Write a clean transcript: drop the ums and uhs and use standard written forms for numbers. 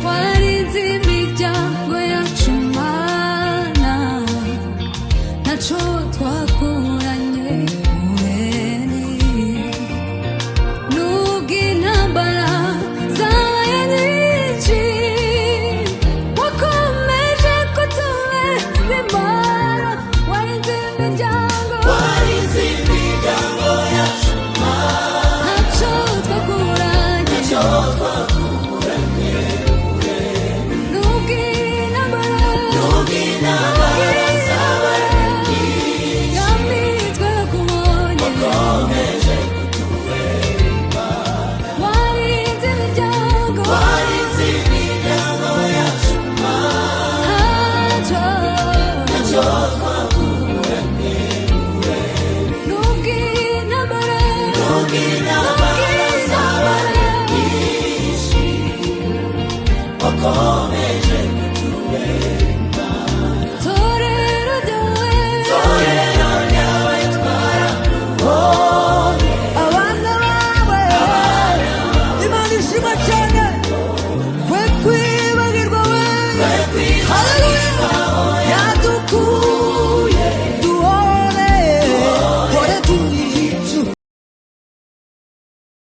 warinze imiryango yacu Mana ntaco twakuranye mureni nubwo intambara zabaye nyinshi wakomeje kutubera Imana warinze imiryango yacu Mana ntaco twakuranye Hallelujah, yadukuye